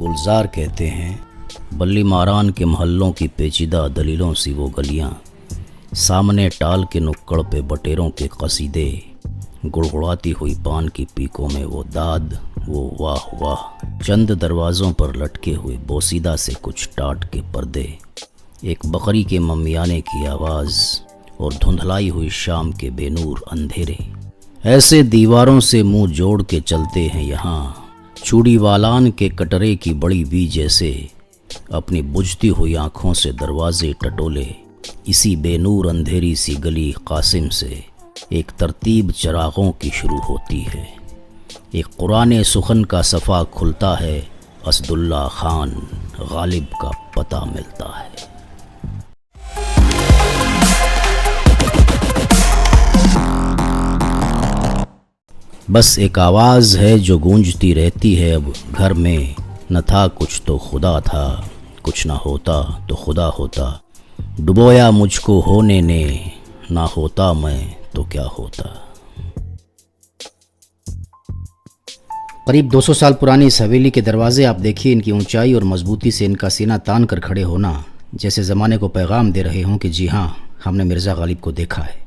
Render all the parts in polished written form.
गुलजार कहते हैं, बल्ली मारान के महल्लों की पेचीदा दलीलों सी वो गलियां, सामने टाल के नुक्कड़ पे बटेरों के कसीदे, गुड़गुड़ाती हुई पान की पीकों में वो दाद, वो वाह वाह, चंद दरवाज़ों पर लटके हुए बोसीदा से कुछ टाट के पर्दे, एक बकरी के ममियाने की आवाज़ और धुंधलाई हुई शाम के बेनूर अंधेरे। ऐसे दीवारों से मुंह जोड़ के चलते हैं यहाँ, चूड़ी वालान के कटरे की बड़ी वी जैसे, अपनी बुझती हुई आँखों से दरवाजे टटोले। इसी बेनूर अंधेरी सी गली कासिम से एक तरतीब चरागों की शुरू होती है। एक कुरान सुखन का सफ़ा खुलता है, असदुल्ला खान गालिब का पता मिलता है। बस एक आवाज़ है जो गूंजती रहती है अब घर में, न था कुछ तो खुदा था, कुछ ना होता तो खुदा होता, डुबोया मुझको होने ने, ना होता मैं तो क्या होता। करीब 200 साल पुरानी इस हवेली के दरवाजे आप देखिए, इनकी ऊंचाई और मजबूती से इनका सीना तान कर खड़े होना जैसे ज़माने को पैगाम दे रहे हों कि जी हाँ, हमने मिर्ज़ा गालिब को देखा है।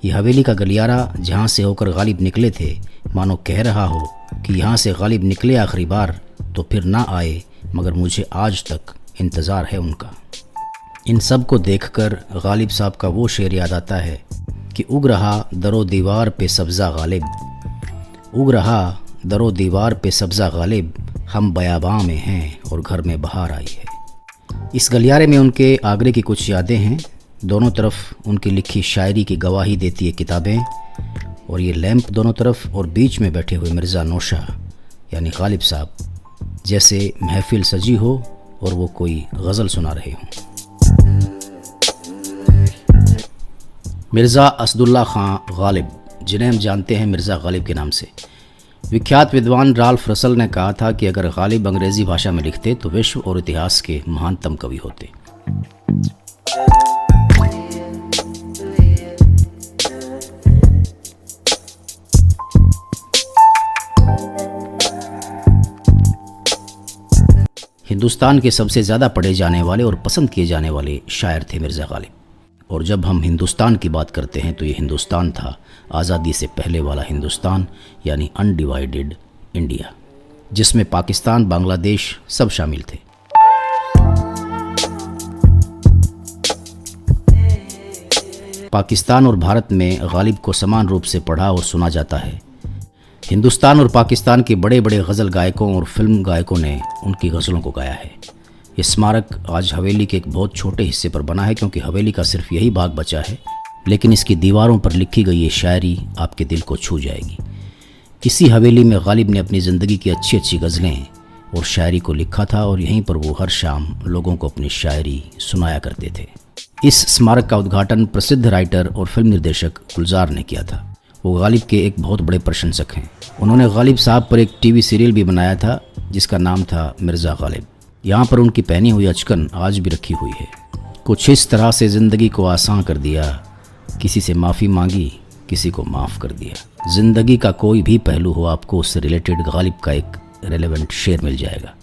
ये हवेली का गलियारा जहाँ से होकर गालिब निकले थे, मानो कह रहा हो कि यहाँ से गालिब निकले आखिरी बार तो फिर ना आए, मगर मुझे आज तक इंतज़ार है उनका। इन सब को देखकर गालिब साहब का वो शेर याद आता है कि उग रहा दरो दीवार पे सब्ज़ा गालिब, उग रहा दरो दीवार पे सब्ज़ा गालिब, हम बयाबां में हैं और घर में बहार आई है। इस गलियारे में उनके आगरे की कुछ यादें हैं। दोनों तरफ उनकी लिखी शायरी की गवाही देती है किताबें, और ये लैंप दोनों तरफ और बीच में बैठे हुए मिर्ज़ा नौशा यानी गालिब साहब, जैसे महफिल सजी हो और वो कोई गज़ल सुना रहे हों। मिर्ज़ा असदुल्ला खान गालिब, जिन्हें हम जानते हैं मिर्ज़ा गालिब के नाम से, विख्यात विद्वान राल्फ रसल ने कहा था कि अगर गालिब अंग्रेज़ी भाषा में लिखते तो विश्व और इतिहास के महानतम कवि होते। हिंदुस्तान के सबसे ज़्यादा पढ़े जाने वाले और पसंद किए जाने वाले शायर थे मिर्ज़ा गालिब। और जब हम हिंदुस्तान की बात करते हैं तो ये हिंदुस्तान था आज़ादी से पहले वाला हिंदुस्तान, यानी अनडिवाइडेड इंडिया, जिसमें पाकिस्तान, बांग्लादेश सब शामिल थे। पाकिस्तान और भारत में गालिब को समान रूप से पढ़ा और सुना जाता है। हिंदुस्तान और पाकिस्तान के बड़े बड़े गज़ल गायकों और फिल्म गायकों ने उनकी गज़लों को गाया है। ये स्मारक आज हवेली के एक बहुत छोटे हिस्से पर बना है, क्योंकि हवेली का सिर्फ यही भाग बचा है, लेकिन इसकी दीवारों पर लिखी गई ये शायरी आपके दिल को छू जाएगी। इसी हवेली में गालिब ने अपनी ज़िंदगी की अच्छी अच्छी गज़लें और शायरी को लिखा था, और यहीं पर वो हर शाम लोगों को अपनी शायरी सुनाया करते थे। इस स्मारक का उद्घाटन प्रसिद्ध राइटर और फिल्म निर्देशक गुलजार ने किया था। वो गालिब के एक बहुत बड़े प्रशंसक हैं। उन्होंने गालिब साहब पर एक टीवी सीरियल भी बनाया था जिसका नाम था मिर्ज़ा गालिब। यहाँ पर उनकी पहनी हुई अचकन आज भी रखी हुई है। कुछ इस तरह से ज़िंदगी को आसान कर दिया, किसी से माफ़ी मांगी, किसी को माफ़ कर दिया। ज़िंदगी का कोई भी पहलू हो, आपको उससे रिलेटेड गालिब का एक रेलेवेंट शेर मिल जाएगा।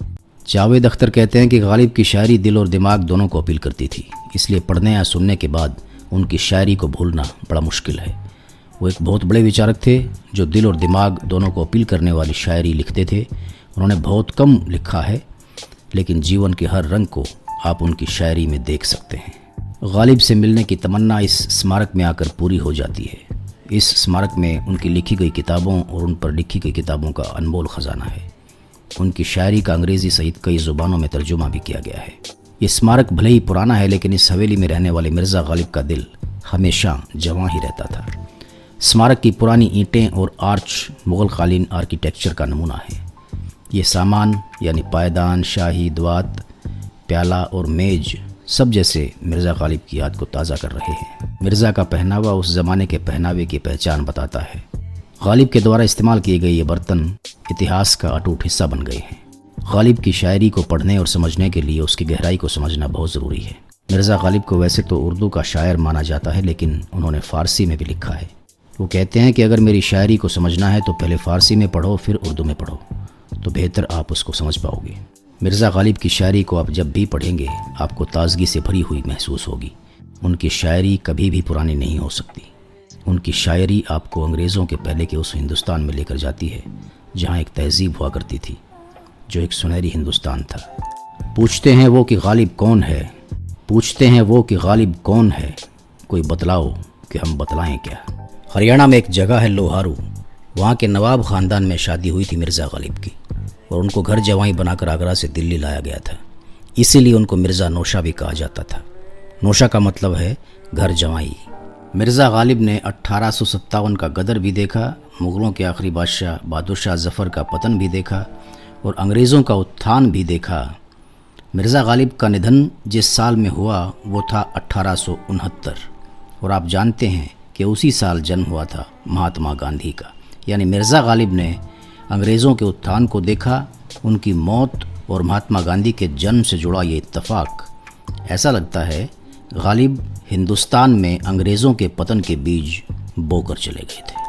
जावेद अख्तर कहते हैं कि गालिब की शायरी दिल और दिमाग दोनों को अपील करती थी, इसलिए पढ़ने या सुनने के बाद उनकी शायरी को भूलना बड़ा मुश्किल है। वो एक बहुत बड़े विचारक थे जो दिल और दिमाग दोनों को अपील करने वाली शायरी लिखते थे। उन्होंने बहुत कम लिखा है, लेकिन जीवन के हर रंग को आप उनकी शायरी में देख सकते हैं। गालिब से मिलने की तमन्ना इस स्मारक में आकर पूरी हो जाती है। इस स्मारक में उनकी लिखी गई किताबों और उन पर लिखी गई किताबों का अनमोल ख़जाना है। उनकी शायरी का अंग्रेज़ी सहित कई ज़ुबानों में तर्जुमा भी किया गया है। ये स्मारक भले ही पुराना है, लेकिन इस हवेली में रहने वाले मिर्ज़ा गालिब का दिल हमेशा जवां ही रहता था। स्मारक की पुरानी ईंटें और आर्च मुग़ल कालीन आर्किटेक्चर का नमूना है। ये सामान यानी पायदान, शाही द्वात, प्याला और मेज़ सब जैसे मिर्ज़ा गालिब की याद को ताज़ा कर रहे हैं। मिर्ज़ा का पहनावा उस ज़माने के पहनावे की पहचान बताता है। गालिब के द्वारा इस्तेमाल किए गए ये बर्तन इतिहास का अटूट हिस्सा बन गए हैं। गालिब की शायरी को पढ़ने और समझने के लिए उसकी गहराई को समझना बहुत ज़रूरी है। मिर्ज़ा गालिब को वैसे तो उर्दू का शायर माना जाता है, लेकिन उन्होंने फ़ारसी में भी लिखा है। वो कहते हैं कि अगर मेरी शायरी को समझना है तो पहले फ़ारसी में पढ़ो, फिर उर्दू में पढ़ो, तो बेहतर आप उसको समझ पाओगे। मिर्ज़ा गालिब की शायरी को आप जब भी पढ़ेंगे आपको ताज़गी से भरी हुई महसूस होगी। उनकी शायरी कभी भी पुरानी नहीं हो सकती। उनकी शायरी आपको अंग्रेज़ों के पहले के उस हिंदुस्तान में लेकर जाती है जहाँ एक तहज़ीब हुआ करती थी, जो एक सुनहरी हिंदुस्तान था। पूछते हैं वो कि गालिब कौन है, पूछते हैं वो कि गालिब कौन है, कोई बतलाओ कि हम बतलाएं क्या। हरियाणा में एक जगह है लोहारू, वहाँ के नवाब ख़ानदान में शादी हुई थी मिर्ज़ा गालिब की, और उनको घर जवाई बनाकर आगरा से दिल्ली लाया गया था। इसीलिए उनको मिर्ज़ा नौशा भी कहा जाता था। नौशा का मतलब है घर जवाई। मिर्ज़ा गालिब ने 1857 का गदर भी देखा, मुग़लों के आखिरी बादशाह बहादुर शाह ज़फ़र का पतन भी देखा और अंग्रेज़ों का उत्थान भी देखा। मिर्ज़ा गालिब का निधन जिस साल में हुआ वो था 1869, और आप जानते हैं कि उसी साल जन्म हुआ था महात्मा गांधी का। यानी मिर्ज़ा गालिब ने अंग्रेज़ों के उत्थान को देखा, उनकी मौत और महात्मा गांधी के जन्म से जुड़ा ये इत्तफ़ाक। ऐसा लगता है गालिब हिंदुस्तान में अंग्रेज़ों के पतन के बीज बोकर चले गए थे।